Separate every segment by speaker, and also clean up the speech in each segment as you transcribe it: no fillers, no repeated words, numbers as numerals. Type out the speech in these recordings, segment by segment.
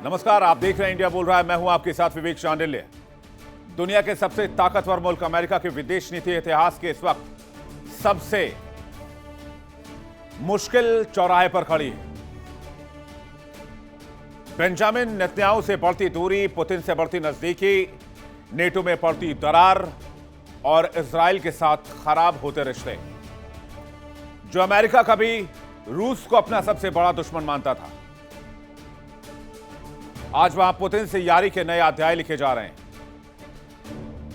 Speaker 1: नमस्कार, आप देख रहे हैं इंडिया बोल रहा है। मैं हूं आपके साथ विवेक शांडिल्य। दुनिया के सबसे ताकतवर मुल्क अमेरिका के विदेश नीति इतिहास के इस वक्त सबसे मुश्किल चौराहे पर खड़ी है। बेंजामिन नेतन्याहू से बढ़ती दूरी, पुतिन से बढ़ती नजदीकी, नेटो में बढ़ती दरार और इजराइल के साथ खराब होते रिश्ते। जो अमेरिका कभी रूस को अपना सबसे बड़ा दुश्मन मानता था, आज वहां पुतिन से यारी के नए अध्याय लिखे जा रहे हैं।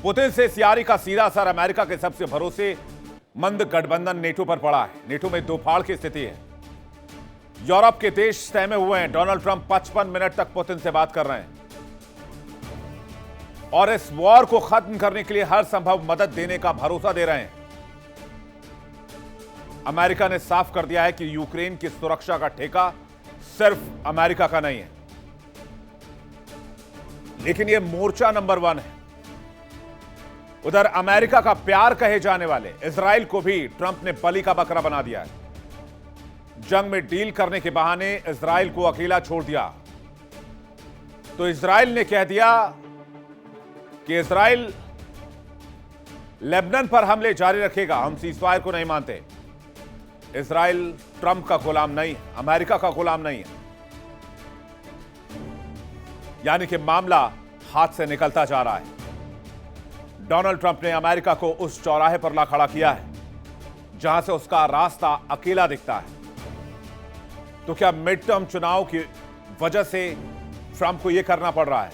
Speaker 1: पुतिन से इस यारी का सीधा असर अमेरिका के सबसे भरोसेमंद गठबंधन नेटो पर पड़ा है। नेटो में दो फाड़ की स्थिति है। यूरोप के देश सहमे हुए हैं। डोनाल्ड ट्रंप 55 मिनट तक पुतिन से बात कर रहे हैं और इस वॉर को खत्म करने के लिए हर संभव मदद देने का भरोसा दे रहे हैं। अमेरिका ने साफ कर दिया है कि यूक्रेन की सुरक्षा का ठेका सिर्फ अमेरिका का नहीं है, लेकिन यह मोर्चा नंबर 1 है। उधर अमेरिका का प्यार कहे जाने वाले इजराइल को भी ट्रंप ने बलि का बकरा बना दिया है। जंग में डील करने के बहाने इजराइल को अकेला छोड़ दिया। तो इजराइल ने कह दिया कि इजराइल लेबनान पर हमले जारी रखेगा, हम सीजफायर को नहीं मानते। इजराइल ट्रंप का गुलाम नहीं, अमेरिका का गुलाम नहीं है। यानी कि मामला हाथ से निकलता जा रहा है। डोनाल्ड ट्रंप ने अमेरिका को उस चौराहे पर ला खड़ा किया है जहां से उसका रास्ता अकेला दिखता है। तो क्या मिड टर्म चुनाव की वजह से ट्रंप को यह करना पड़ रहा है?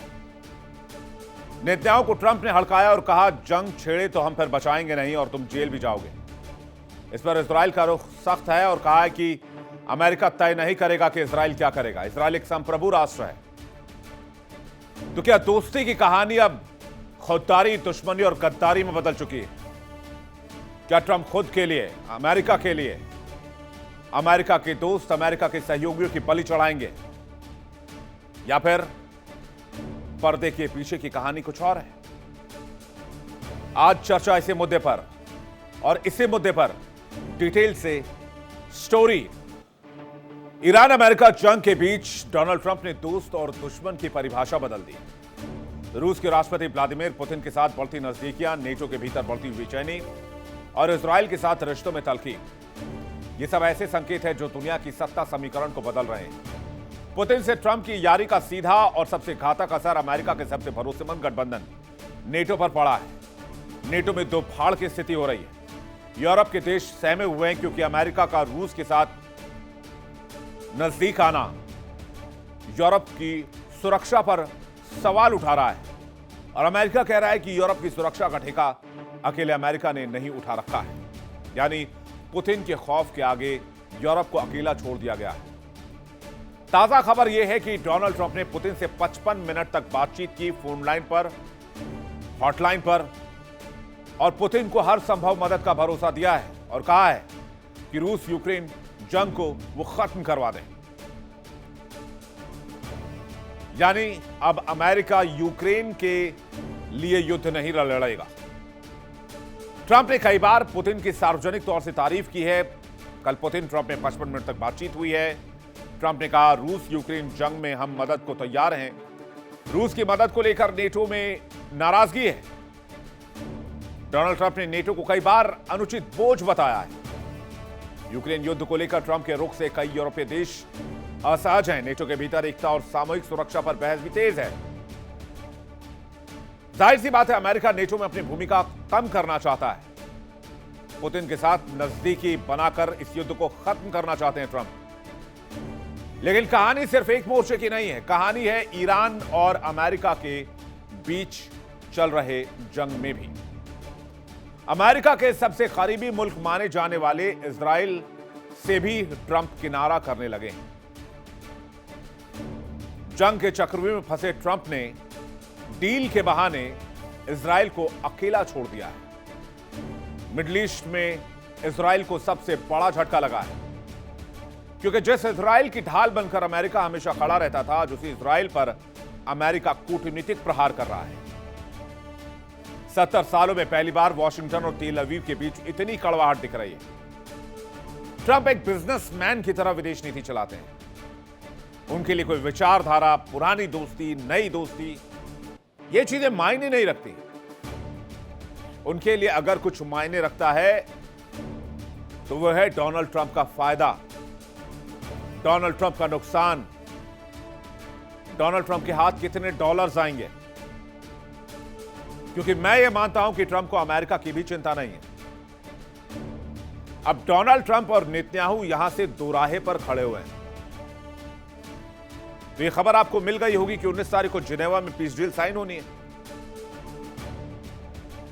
Speaker 1: नेतन्याहू को ट्रंप ने हड़काया और कहा, जंग छेड़े तो हम फिर बचाएंगे नहीं और तुम जेल भी जाओगे। इस पर इजराइल का रुख सख्त है और कहा है कि अमेरिका तय नहीं करेगा कि इजराइल क्या करेगा। इजराइल एक संप्रभु राष्ट्र है। तो क्या दोस्ती की कहानी अब खुददारी, दुश्मनी और गद्दारी में बदल चुकी है? क्या ट्रंप खुद के लिए, अमेरिका के लिए, अमेरिका के दोस्त, अमेरिका के सहयोगियों की बलि चढ़ाएंगे, या फिर पर्दे के पीछे की कहानी कुछ और है? आज चर्चा इसी मुद्दे पर, और इसी मुद्दे पर डिटेल से स्टोरी। ईरान अमेरिका जंग के बीच डोनाल्ड ट्रंप ने दोस्त और दुश्मन की परिभाषा बदल दी। रूस के राष्ट्रपति व्लादिमीर पुतिन के साथ बढ़ती नजदीकियां, नेटो के भीतर बढ़ती हुई बेचैनी और इजराइल के साथ रिश्तों में तल्खी, ये सब ऐसे संकेत हैं जो दुनिया की सत्ता समीकरण को बदल रहे हैं। पुतिन से ट्रंप की यारी का सीधा और सबसे घातक असर अमेरिका के सबसे भरोसेमंद गठबंधन नेटो पर पड़ा है। नेटो में दो फाड़ की स्थिति हो रही है। यूरोप के देश सहमे हुए हैं क्योंकि अमेरिका का रूस के साथ नजदीक आना यूरोप की सुरक्षा पर सवाल उठा रहा है और अमेरिका कह रहा है कि यूरोप की सुरक्षा का ठेका अकेले अमेरिका ने नहीं उठा रखा है। यानी पुतिन के खौफ के आगे यूरोप को अकेला छोड़ दिया गया है। ताजा खबर यह है कि डोनाल्ड ट्रंप ने पुतिन से 55 मिनट तक बातचीत की, फोन लाइन पर, हॉटलाइन पर, और पुतिन को हर संभव मदद का भरोसा दिया है और कहा है कि रूस यूक्रेन जंग को वो खत्म करवा दें। यानी अब अमेरिका यूक्रेन के लिए युद्ध नहीं लड़ेगा। ट्रंप ने कई बार पुतिन की सार्वजनिक तौर से तारीफ की है। कल पुतिन ट्रंप में 55 मिनट तक बातचीत हुई है। ट्रंप ने कहा, रूस यूक्रेन जंग में हम मदद को तैयार हैं। रूस की मदद को लेकर नेटो में नाराजगी है। डोनाल्ड ट्रंप ने नेटो को कई बार अनुचित बोझ बताया है। यूक्रेन युद्ध को लेकर ट्रंप के रुख से कई यूरोपीय देश असहज हैं। नेटो के भीतर एकता और सामूहिक सुरक्षा पर बहस भी तेज है। जाहिर सी बात है, अमेरिका नेटो में अपनी भूमिका कम करना चाहता है। पुतिन के साथ नजदीकी बनाकर इस युद्ध को खत्म करना चाहते हैं ट्रंप। लेकिन कहानी सिर्फ एक मोर्चे की नहीं है। कहानी है ईरान और अमेरिका के बीच चल रहे जंग में भी। अमेरिका के सबसे करीबी मुल्क माने जाने वाले इजराइल से भी ट्रंप किनारा करने लगे हैं। जंग के चक्रव्यूह में फंसे ट्रंप ने डील के बहाने इजराइल को अकेला छोड़ दिया है। मिडिल ईस्ट में इजराइल को सबसे बड़ा झटका लगा है, क्योंकि जिस इजराइल की ढाल बनकर अमेरिका हमेशा खड़ा रहता था, आज उसी इजराइल पर अमेरिका कूटनीतिक प्रहार कर रहा है। 70 सालों में पहली बार वॉशिंगटन और तेल अवीव के बीच इतनी कड़वाहट दिख रही है। ट्रंप एक बिजनेसमैन की तरह विदेश नीति चलाते हैं। उनके लिए कोई विचारधारा, पुरानी दोस्ती, नई दोस्ती, ये चीजें मायने नहीं रखती। उनके लिए अगर कुछ मायने रखता है तो वह है डोनाल्ड ट्रंप का फायदा, डोनाल्ड ट्रंप का नुकसान, डोनाल्ड ट्रंप के हाथ कितने डॉलर्स आएंगे। क्योंकि मैं ये मानता हूं कि ट्रंप को अमेरिका की भी चिंता नहीं है। अब डोनाल्ड ट्रंप और नेतन्याहू यहां से दोराहे पर खड़े हुए हैं। तो ये खबर आपको मिल गई होगी कि 19 तारीख को जिनेवा में पीस डील साइन होनी है।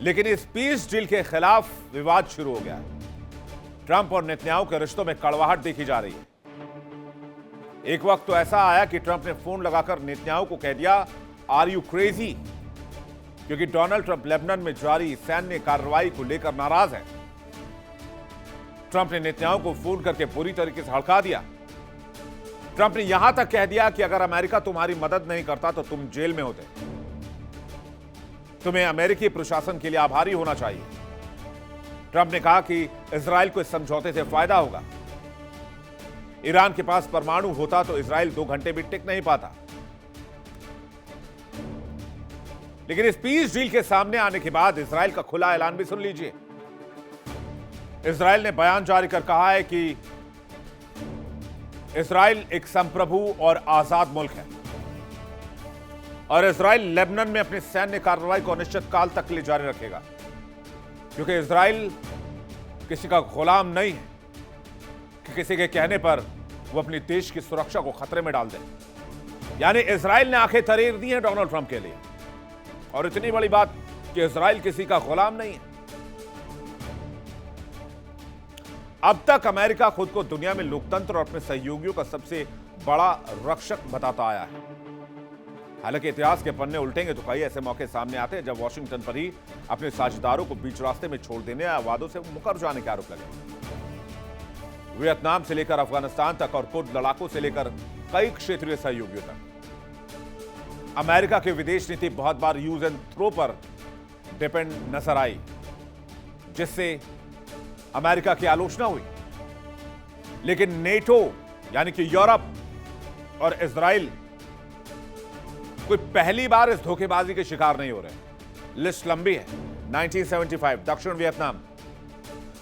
Speaker 1: लेकिन इस पीस डील के खिलाफ विवाद शुरू हो गया है। ट्रंप और नेतन्याहू के रिश्तों में कड़वाहट देखी जा रही है। एक वक्त तो ऐसा आया कि ट्रंप ने फोन लगाकर नेतन्याहू को कह दिया, आर यू क्रेजी? क्योंकि डोनाल्ड ट्रंप लेबनान में जारी सैन्य कार्रवाई को लेकर नाराज है। ट्रंप ने नेतन्याहू को फोन करके पूरी तरीके से हड़का दिया। ट्रंप ने यहां तक कह दिया कि अगर अमेरिका तुम्हारी मदद नहीं करता तो तुम जेल में होते। तुम्हें अमेरिकी प्रशासन के लिए आभारी होना चाहिए। ट्रंप ने कहा कि इजराइल को इस समझौते से फायदा होगा। ईरान के पास परमाणु होता तो इजराइल 2 घंटे भी टिक नहीं पाता। लेकिन इस पीस डील के सामने आने के बाद इजराइल का खुला ऐलान भी सुन लीजिए। इजराइल ने बयान जारी कर कहा है कि इजराइल एक संप्रभु और आजाद मुल्क है और इजराइल लेबनान में अपनी सैन्य कार्रवाई को अनिश्चित काल तक के लिए जारी रखेगा, क्योंकि इजराइल किसी का गुलाम नहीं है कि किसी के कहने पर वो अपनी देश की सुरक्षा को खतरे में डाल दे। यानी इजराइल ने आंखें तरेर दी हैं डोनाल्ड ट्रंप के लिए। और इतनी बड़ी बात कि इजराइल किसी का गुलाम नहीं है। अब तक अमेरिका खुद को दुनिया में लोकतंत्र और अपने सहयोगियों का सबसे बड़ा रक्षक बताता आया है। हालांकि इतिहास के पन्ने उल्टेंगे तो कई ऐसे मौके सामने आते हैं जब वॉशिंगटन पर ही अपने साझेदारों को बीच रास्ते में छोड़ देने या वादों से मुकर जाने के आरोप लगे। वियतनाम से लेकर अफगानिस्तान तक और कुर्द लड़ाकों से लेकर कई क्षेत्रीय सहयोगियों तक अमेरिका की विदेश नीति बहुत बार यूज एंड थ्रो पर डिपेंड नजर आई, जिससे अमेरिका की आलोचना हुई। लेकिन नेटो यानी कि यूरोप और इजराइल कोई पहली बार इस धोखेबाजी के शिकार नहीं हो रहे। लिस्ट लंबी है। 1975 दक्षिण वियतनाम,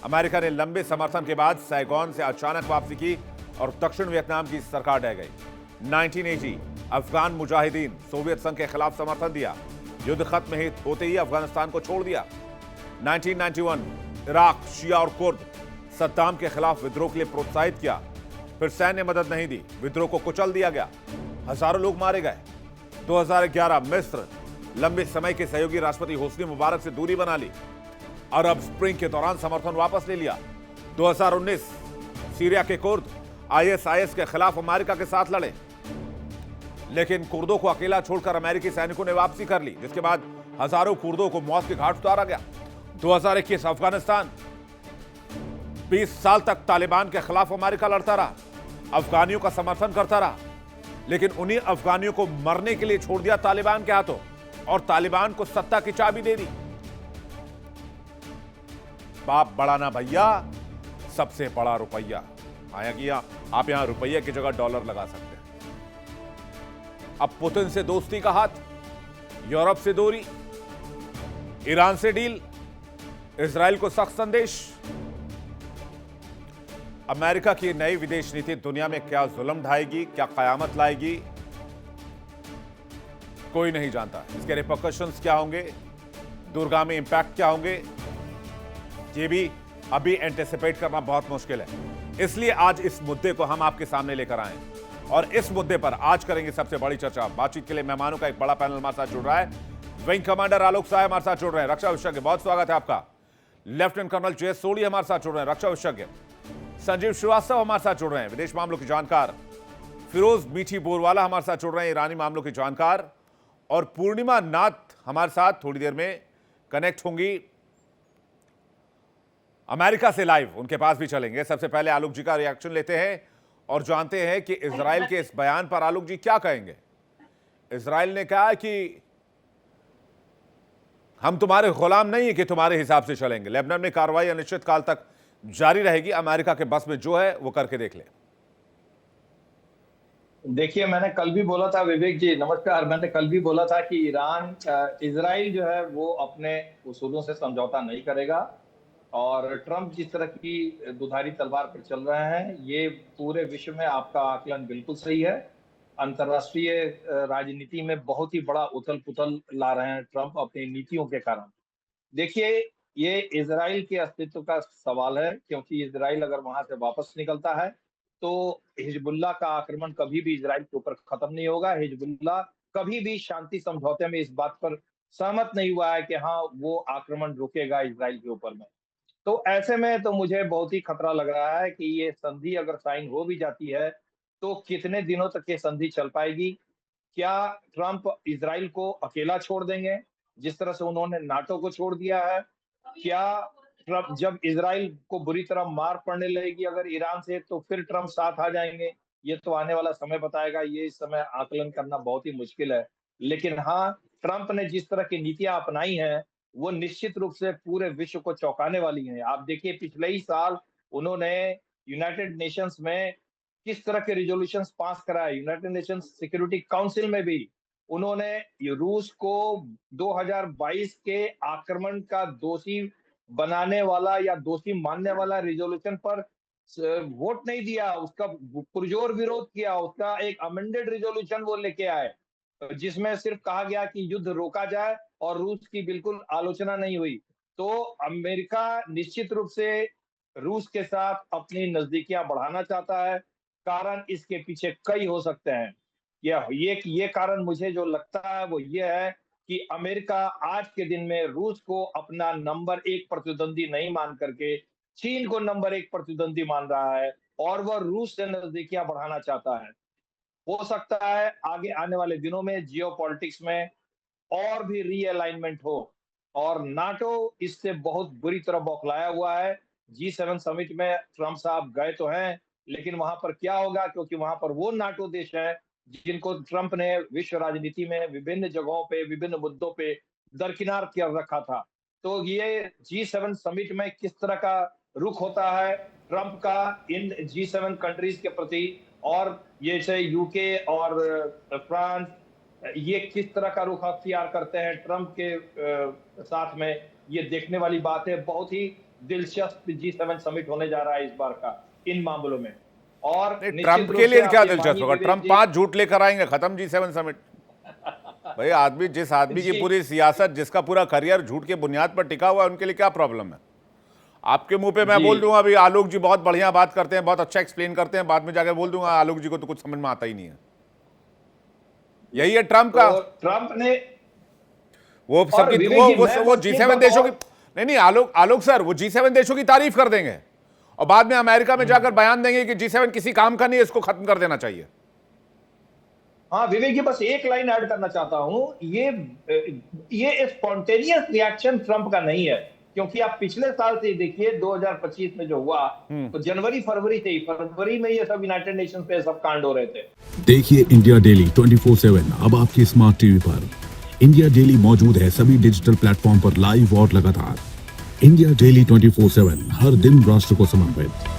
Speaker 1: अमेरिका ने लंबे समर्थन के बाद सैगोन से अचानक वापसी की और दक्षिण वियतनाम की सरकार ढह गई। 1980 अफगान मुजाहिदीन, सोवियत संघ के खिलाफ समर्थन दिया, युद्ध खत्म होते ही अफगानिस्तान को छोड़ दिया। 1991 इराक, शिया और कुर्द, सद्दाम के खिलाफ विद्रोह के लिए प्रोत्साहित किया, फिर सैन्य मदद नहीं दी, विद्रोह को कुचल दिया गया, हजारों लोग मारे गए। 2011 मिस्र, लंबे समय के सहयोगी राष्ट्रपति होस्नी मुबारक से दूरी बना ली। अरब स्प्रिंग के दौरान समर्थन वापस ले लिया। 2019 सीरिया के कुर्द आईएसआईएस के खिलाफ अमेरिका के साथ लड़े, लेकिन कुर्दों को अकेला छोड़कर अमेरिकी सैनिकों ने वापसी कर ली, जिसके बाद हजारों कुर्दों को मौत के घाट उतारा गया। 2021 अफगानिस्तान, 20 साल तक तालिबान के खिलाफ अमेरिका लड़ता रहा, अफगानियों का समर्थन करता रहा, लेकिन उन्हीं अफगानियों को मरने के लिए छोड़ दिया तालिबान के हाथों और तालिबान को सत्ता की चाबी दे दी। बाप बड़ा ना भैया, सबसे बड़ा रुपया। आया किया, आप यहां रुपये की जगह डॉलर लगा सकते हैं। अब पुतिन से दोस्ती का हाथ, यूरोप से दूरी, ईरान से डील, इजराइल को सख्त संदेश। अमेरिका की नई विदेश नीति दुनिया में क्या जुल्म ढाएगी, क्या कयामत लाएगी, कोई नहीं जानता। इसके रिपरकशंस क्या होंगे, दूरगामी इंपैक्ट क्या होंगे, ये भी अभी एंटिसिपेट करना बहुत मुश्किल है। इसलिए आज इस मुद्दे को हम आपके सामने लेकर आए और इस मुद्दे पर आज करेंगे सबसे बड़ी चर्चा। बातचीत के लिए मेहमानों का एक बड़ा पैनल हमारे साथ जुड़ रहा है। विंग कमांडर आलोक साय हमारे साथ जुड़ रहे हैं, रक्षा विशेषज्ञ, बहुत स्वागत है आपका। लेफ्टिनेंट कर्नल जयेश सोढ़ी हमारे साथ जुड़ रहे हैं, रक्षा विशेषज्ञ। संजीव श्रीवास्तव हमारे साथ जुड़ रहे हैं, विदेश मामलों के जानकार। फिरोज मीठी बोरवाला हमारे साथ जुड़ रहे हैं, ईरानी मामलों के जानकार। और पूर्णिमा नाथ हमारे साथ थोड़ी देर में कनेक्ट होंगी अमेरिका से लाइव, उनके पास भी चलेंगे। सबसे पहले आलोक जी का रिएक्शन लेते हैं और जानते हैं कि इजराइल के इस बयान पर आलोक जी क्या कहेंगे। इजराइल ने कहा कि हम तुम्हारे गुलाम नहीं है कि तुम्हारे हिसाब से चलेंगे, लेबनान में कार्रवाई अनिश्चित काल तक जारी रहेगी, अमेरिका के बस में जो है वो करके देख ले।
Speaker 2: देखिए, मैंने कल भी बोला था, विवेक जी नमस्कार, मैंने कल भी बोला था कि इजराइल जो है वो अपने उसूलों से समझौता नहीं करेगा। और ट्रंप जिस तरह की दुधारी तलवार पर चल रहे हैं, ये पूरे विश्व में आपका आकलन बिल्कुल सही है। अंतर्राष्ट्रीय राजनीति में बहुत ही बड़ा उथल पुथल ला रहे हैं ट्रंप अपनी नीतियों के कारण। देखिए, ये इजराइल के अस्तित्व का सवाल है, क्योंकि इजराइल अगर वहां से वापस निकलता है तो हिजबुल्लाह का आक्रमण कभी भी इजराइल के ऊपर खत्म नहीं होगा। हिजबुल्लाह कभी भी शांति समझौते में इस बात पर सहमत नहीं हुआ है कि हाँ, वो आक्रमण रुकेगा इजराइल के ऊपर में। तो ऐसे में तो मुझे बहुत ही खतरा लग रहा है कि ये संधि अगर साइन हो भी जाती है तो कितने दिनों तक ये संधि चल पाएगी। क्या ट्रंप इजराइल को अकेला छोड़ देंगे जिस तरह से उन्होंने नाटो को छोड़ दिया है? क्या ट्रंप जब इजराइल को बुरी तरह मार पड़ने लगेगी अगर ईरान से, तो फिर ट्रंप साथ आ जाएंगे? ये तो आने वाला समय बताएगा, ये इस समय आकलन करना बहुत ही मुश्किल है। लेकिन हाँ, ट्रंप ने जिस तरह की नीतियां अपनाई हैं वो निश्चित रूप से पूरे विश्व को चौंकाने वाली हैं। आप देखिए, पिछले ही साल उन्होंने यूनाइटेड नेशंस में किस तरह के रिजोल्यूशंस पास कराए। यूनाइटेड नेशंस सिक्योरिटी काउंसिल में भी उन्होंने ये रूस को 2022 के आक्रमण का दोषी बनाने वाला या दोषी मानने वाला रिजोल्यूशन पर वोट नहीं दिया, उसका पुरजोर विरोध किया। उसका एक अमेंडेड रिजोल्यूशन वो लेके आए जिसमें सिर्फ कहा गया कि युद्ध रोका जाए और रूस की बिल्कुल आलोचना नहीं हुई। तो अमेरिका निश्चित रूप से रूस के साथ अपनी नजदीकियां बढ़ाना चाहता है। कारण इसके पीछे कई हो सकते हैं। ये कारण मुझे जो लगता है वो ये है कि अमेरिका आज के दिन में रूस को अपना नंबर 1 प्रतिद्वंदी नहीं मान करके चीन को नंबर 1 प्रतिद्वंदी मान रहा है और वह रूस से नजदीकियां बढ़ाना चाहता है। हो सकता है आगे आने वाले दिनों में जियोपॉलिटिक्स में और भी रीअलाइनमेंट हो। और नाटो इससे बहुत बुरी तरह बौखलाया हुआ है। G7 समिट में ट्रंप साहब गए तो हैं, लेकिन वहां पर क्या होगा, क्योंकि वहां पर वो नाटो देश है जिनको ट्रंप ने विश्व राजनीति में विभिन्न जगहों पे विभिन्न मुद्दों पे दरकिनार कर रखा था। तो ये G7 समिट में किस तरह का रुख होता है ट्रंप का इन G7 कंट्रीज के प्रति, और ये जैसे यूके और फ्रांस, ये किस तरह का रुख अख्तियार करते हैं ट्रंप के साथ में, ये देखने वाली बात है। बहुत ही दिलचस्प G7 समिट होने जा रहा है इस बार का इन मामलों में। और
Speaker 1: ट्रंप के लिए क्या दिलचस्प होगा? ट्रंप 5 झूठ लेकर आएंगे, खत्म G7 समिट। भाई जिस आदमी की पूरी सियासत, जिसका पूरा करियर झूठ के बुनियाद पर टिका हुआ है, उनके लिए क्या प्रॉब्लम है? आपके मुंह पे मैं बोल दूंगा अभी आलोक जी बहुत बढ़िया बात करते हैं, बहुत अच्छा एक्सप्लेन करते हैं, बाद में जाकर बोल दूंगा आलोक जी को तो कुछ समझ में आता ही नहीं है। यही है ट्रंप का।
Speaker 2: तो ट्रंप ने
Speaker 1: वो सबकी वो G7 देशों की नहीं आलोक सर, वो G7 देशों की तारीफ कर देंगे और बाद में अमेरिका में जाकर बयान देंगे कि G7 किसी काम का नहीं है, इसको खत्म कर देना चाहिए।
Speaker 2: हाँ विवेक जी, बस एक लाइन ऐड करना चाहता हूं, ये स्पॉन्टेनियस रिएक्शन ट्रंप का नहीं है, क्योंकि आप पिछले साल से देखिए 2025 में जो हुआ तो फरवरी में ये सब यूनाइटेड नेशंस पे सब कांड हो रहे थे।
Speaker 3: देखिए इंडिया डेली 24/7 अब आपकी स्मार्ट टीवी पर। इंडिया डेली मौजूद है सभी डिजिटल प्लेटफॉर्म पर लाइव और लगातार। इंडिया डेली 24/7 हर दिन राष्ट्र को समर्पित।